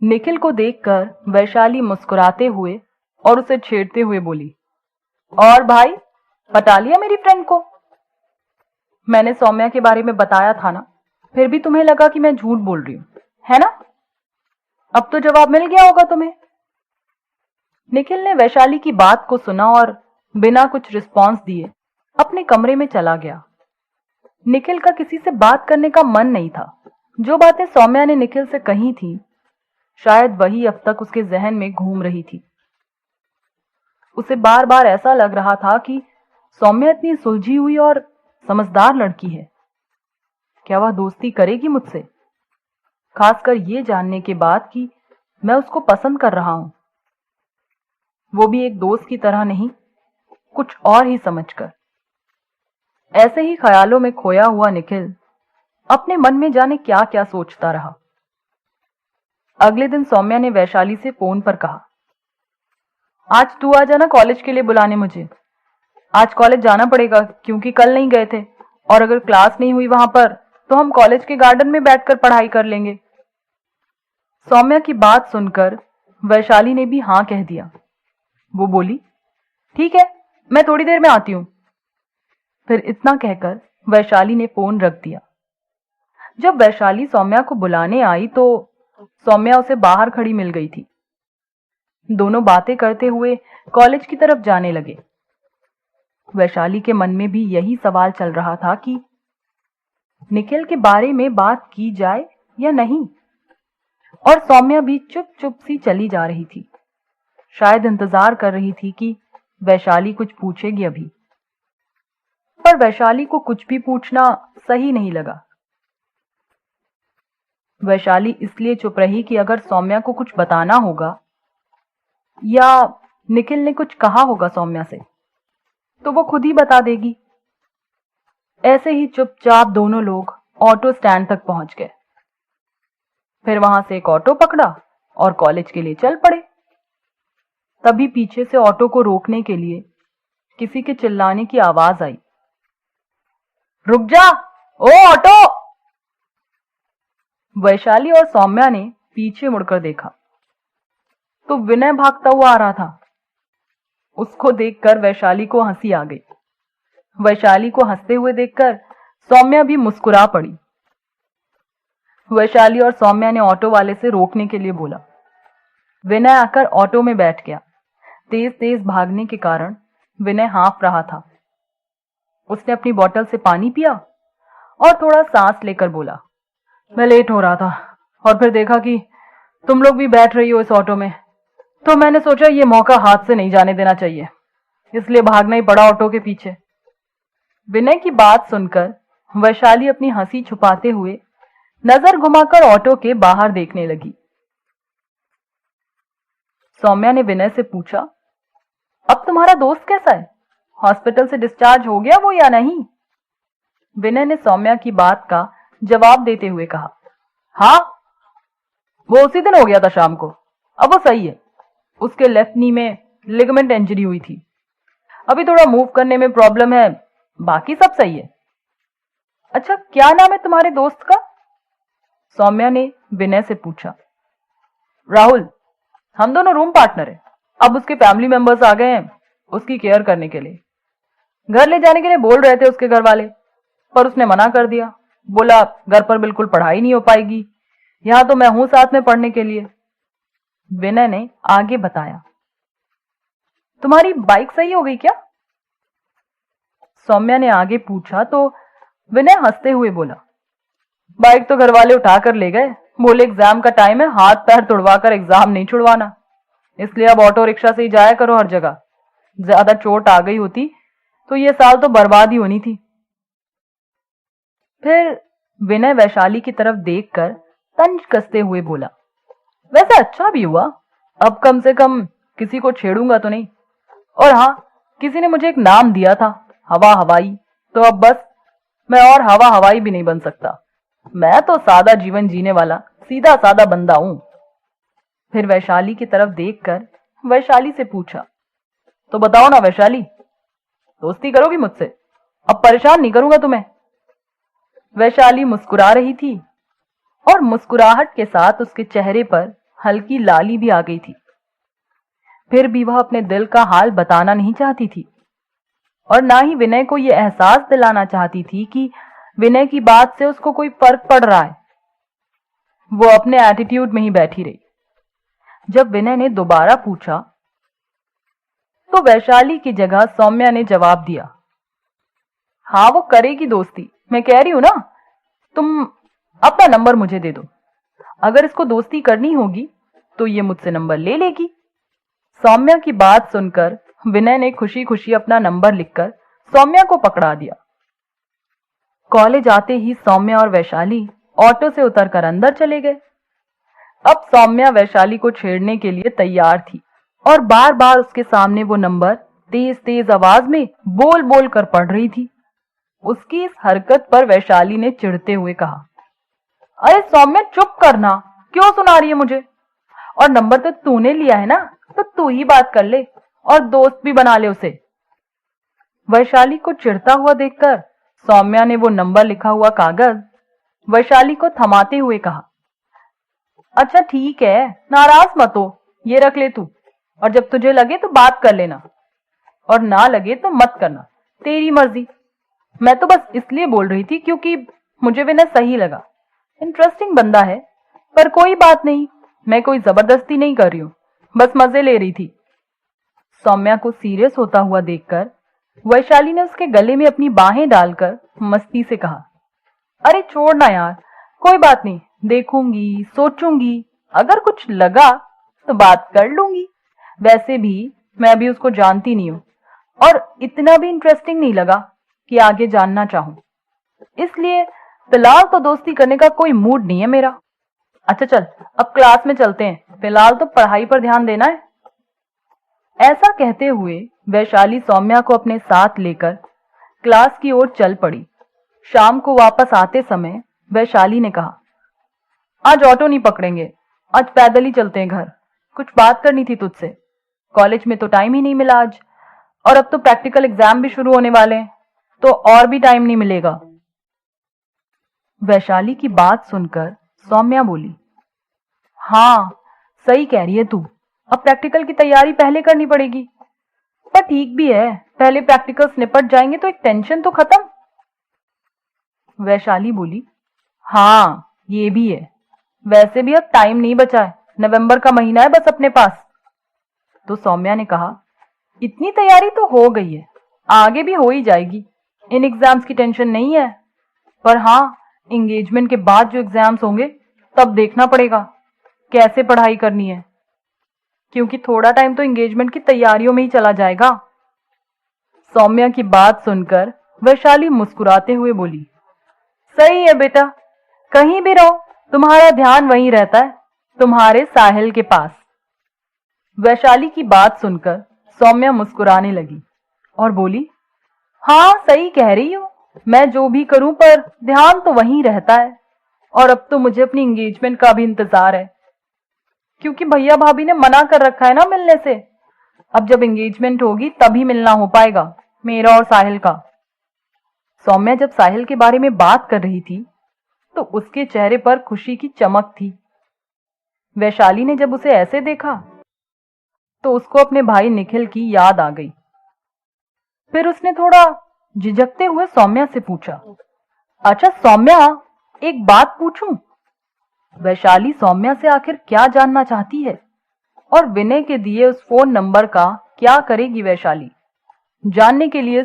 निखिल को देखकर वैशाली मुस्कुराते हुए और उसे छेड़ते हुए बोली, और भाई, पटा लिया मेरी फ्रेंड को? मैंने सौम्या के बारे में बताया था ना, फिर भी तुम्हें लगा कि मैं झूठ बोल रही हूं, है ना? अब तो जवाब मिल गया होगा तुम्हें। निखिल ने वैशाली की बात को सुना और बिना कुछ रिस्पॉन्स दिए अपने कमरे में चला गया। निखिल का किसी से बात करने का मन नहीं था। जो बातें सौम्या ने निखिल से कही थी, शायद वही अब तक उसके जहन में घूम रही थी। उसे बार बार ऐसा लग रहा था कि सौम्या इतनी सुलझी हुई और समझदार लड़की है, क्या वह दोस्ती करेगी मुझसे? खासकर ये जानने के बाद कि मैं उसको पसंद कर रहा हूं, वो भी एक दोस्त की तरह नहीं, कुछ और ही समझकर। ऐसे ही ख्यालों में खोया हुआ निखिल अपने मन में जाने क्या क्या सोचता रहा। अगले दिन सौम्या ने वैशाली से फोन पर कहा, आज तू आ जाना कॉलेज के लिए बुलाने मुझे। आज कॉलेज जाना पड़ेगा क्योंकि कल नहीं गए थे, और अगर क्लास नहीं हुई वहां पर तो हम कॉलेज के गार्डन में बैठकर पढ़ाई कर लेंगे। सौम्या की बात सुनकर वैशाली ने भी हां कह दिया। वो बोली, ठीक है, मैं थोड़ी देर में आती हूं। फिर इतना कहकर वैशाली ने फोन रख दिया। जब वैशाली सौम्या को बुलाने आई तो सौम्या उसे बाहर खड़ी मिल गई थी। दोनों बातें करते हुए कॉलेज की तरफ जाने लगे। वैशाली के मन में भी यही सवाल चल रहा था कि निखिल के बारे में बात की जाए या नहीं, और सौम्या भी चुप चुप सी चली जा रही थी। शायद इंतजार कर रही थी कि वैशाली कुछ पूछेगी अभी, पर वैशाली को कुछ भी पूछना सही नहीं लगा। वैशाली इसलिए चुप रही कि अगर सौम्या को कुछ बताना होगा या निखिल ने कुछ कहा होगा सौम्या से, तो वो खुद ही बता देगी। ऐसे ही चुपचाप दोनों लोग ऑटो स्टैंड तक पहुंच गए। फिर वहां से एक ऑटो पकड़ा और कॉलेज के लिए चल पड़े। तभी पीछे से ऑटो को रोकने के लिए किसी के चिल्लाने की आवाज आई, रुक जा, ओ ऑटो! वैशाली और सौम्या ने पीछे मुड़कर देखा तो विनय भागता हुआ आ रहा था। उसको देखकर वैशाली को हंसी आ गई। वैशाली को हंसते हुए देखकर सौम्या भी मुस्कुरा पड़ी। वैशाली और सौम्या ने ऑटो वाले से रोकने के लिए बोला। विनय आकर ऑटो में बैठ गया। तेज तेज भागने के कारण विनय हाँफ रहा था। उसने अपनी बोतल से पानी पिया और थोड़ा सांस लेकर बोला, मैं लेट हो रहा था और फिर देखा कि तुम लोग भी बैठ रही हो इस ऑटो में, तो मैंने सोचा ये मौका हाथ से नहीं जाने देना चाहिए, इसलिए भागना ही पड़ा ऑटो के पीछे। विनय की बात सुनकर वैशाली अपनी हंसी छुपाते हुए नजर घुमाकर ऑटो के बाहर देखने लगी। सौम्या ने विनय से पूछा, अब तुम्हारा दोस्त कैसा है? हॉस्पिटल से डिस्चार्ज हो गया वो या नहीं? विनय ने सौम्या की बात का जवाब देते हुए कहा, हाँ, वो उसी दिन हो गया था शाम को। अब वो सही है। उसके लेफ्ट नी में लिगामेंट इंजरी हुई थी। अभी थोड़ा मूव करने में प्रॉब्लम है, बाकी सब सही है। अच्छा, क्या नाम है तुम्हारे दोस्त का? सौम्या ने विनय से पूछा। राहुल। हम दोनों रूम पार्टनर हैं। अब उसके फैमिली मेंबर्स आ गए हैं उसकी केयर करने के लिए। घर ले जाने के लिए बोल रहे थे उसके घर वाले, पर उसने मना कर दिया। बोला घर पर बिल्कुल पढ़ाई नहीं हो पाएगी, यहां तो मैं हूं साथ में पढ़ने के लिए। विनय ने आगे बताया, तुम्हारी बाइक सही हो गई क्या? सौम्या ने आगे पूछा तो विनय हंसते हुए बोला, बाइक तो घर वाले उठाकर ले गए। बोले एग्जाम का टाइम है, हाथ पैर तुड़वाकर एग्जाम नहीं छुड़वाना, इसलिए अब ऑटो रिक्शा से ही जाया करो हर जगह। ज्यादा चोट आ गई होती तो ये साल तो बर्बाद ही होनी थी। फिर विनय वैशाली की तरफ देखकर तंज कसते हुए बोला, वैसे अच्छा भी हुआ, अब कम से कम किसी को छेड़ूंगा तो नहीं। और हाँ, किसी ने मुझे एक नाम दिया था, हवा हवाई, तो अब बस मैं और हवा हवाई भी नहीं बन सकता। मैं तो सादा जीवन जीने वाला सीधा सादा बंदा हूं। फिर वैशाली की तरफ देखकर वैशाली से पूछा, तो बताओ ना वैशाली, दोस्ती करोगी मुझसे? अब परेशान नहीं करूंगा तुम्हें। वैशाली मुस्कुरा रही थी और मुस्कुराहट के साथ उसके चेहरे पर हल्की लाली भी आ गई थी। फिर भी वह अपने दिल का हाल बताना नहीं चाहती थी और ना ही विनय को यह एहसास दिलाना चाहती थी कि विनय की बात से उसको कोई फर्क पड़ रहा है। वो अपने एटीट्यूड में ही बैठी रही। जब विनय ने दोबारा पूछा तो वैशाली की जगह सौम्या ने जवाब दिया, हाँ वो करेगी दोस्ती, मैं कह रही हूं ना, तुम अपना नंबर मुझे दे दो। अगर इसको दोस्ती करनी होगी तो ये मुझसे नंबर ले लेगी। सौम्या की बात सुनकर विनय ने खुशी खुशी अपना नंबर लिखकर सौम्या को पकड़ा दिया। कॉलेज आते ही सौम्या और वैशाली ऑटो से उतरकर अंदर चले गए। अब सौम्या वैशाली को छेड़ने के लिए तैयार थी और बार बार उसके सामने वो नंबर तेज तेज आवाज में बोल बोल कर पढ़ रही थी। उसकी इस हरकत पर वैशाली ने चिढ़ते हुए कहा, अरे सौम्या चुप करना, क्यों सुना रही है मुझे? और नंबर तो तूने लिया है ना, तो तू ही बात कर ले और दोस्त भी बना ले उसे। वैशाली को चिढ़ता हुआ देखकर सौम्या ने वो नंबर लिखा हुआ कागज वैशाली को थमाते हुए कहा, अच्छा ठीक है, नाराज मत हो, ये रख ले तू, और जब तुझे लगे तो बात कर लेना और ना लगे तो मत करना, तेरी मर्जी। मैं तो बस इसलिए बोल रही थी क्योंकि मुझे विनय सही लगा, इंटरेस्टिंग बंदा है, पर कोई बात नहीं, मैं कोई जबरदस्ती नहीं कर रही हूं, बस मजे ले रही थी। सौम्या को सीरियस होता हुआ देखकर वैशाली ने उसके गले में अपनी बाहें डालकर मस्ती से कहा, अरे छोड़ ना यार, कोई बात नहीं, देखूंगी, सोचूंगी, अगर कुछ लगा तो बात कर लूंगी। वैसे भी मैं अभी उसको जानती नहीं हूं और इतना भी इंटरेस्टिंग नहीं लगा कि आगे जानना चाहूं, इसलिए फिलहाल तो दोस्ती करने का कोई मूड नहीं है मेरा। अच्छा चल, अब क्लास में चलते हैं, फिलहाल तो पढ़ाई पर ध्यान देना है। ऐसा कहते हुए वैशाली सौम्या को अपने साथ लेकर क्लास की ओर चल पड़ी। शाम को वापस आते समय वैशाली ने कहा, आज ऑटो नहीं पकड़ेंगे, आज पैदल ही चलते हैं घर, कुछ बात करनी थी तुझसे, कॉलेज में तो टाइम ही नहीं मिला आज, और अब तो प्रैक्टिकल एग्जाम भी शुरू होने वाले हैं, तो और भी टाइम नहीं मिलेगा। वैशाली की बात सुनकर सौम्या बोली, हाँ सही कह रही है तू, अब प्रैक्टिकल की तैयारी पहले करनी पड़ेगी, पर ठीक भी है, पहले प्रैक्टिकल्स निपट जाएंगे तो एक टेंशन तो खत्म। वैशाली बोली, हाँ ये भी है, वैसे भी अब टाइम नहीं बचा है, नवंबर का महीना है बस अपने पास। तो सौम्या ने कहा, इतनी तैयारी तो हो गई है, आगे भी हो ही जाएगी, इन एग्जाम्स की टेंशन नहीं है, पर हाँ एंगेजमेंट के बाद जो एग्जाम्स होंगे तब देखना पड़ेगा कैसे पढ़ाई करनी है, क्योंकि थोड़ा टाइम तो एंगेजमेंट की तैयारियों में ही चला जाएगा। सौम्या की बात सुनकर वैशाली मुस्कुराते हुए बोली, सही है बेटा, कहीं भी रहो तुम्हारा ध्यान वहीं रहता है, तुम्हारे साहिल के पास। वैशाली की बात सुनकर सौम्या मुस्कुराने लगी और बोली, हाँ सही कह रही हो, मैं जो भी करूं पर ध्यान तो वहीं रहता है, और अब तो मुझे अपनी एंगेजमेंट का भी इंतजार है, क्योंकि भैया भाभी ने मना कर रखा है ना मिलने से। अब जब एंगेजमेंट होगी तभी मिलना हो पाएगा मेरा और साहिल का। सौम्या जब साहिल के बारे में बात कर रही थी तो उसके चेहरे पर खुशी की चमक थी। वैशाली ने जब उसे ऐसे देखा तो उसको अपने भाई निखिल की याद आ गई। फिर उसने थोड़ा झिझकते हुए सौम्या से पूछा, अच्छा सौम्या, एक बात पूछूं? वैशाली सौम्या से आखिर क्या जानना चाहती है और विनय के दिए उस फोन नंबर का क्या करेगी वैशाली, जानने के लिए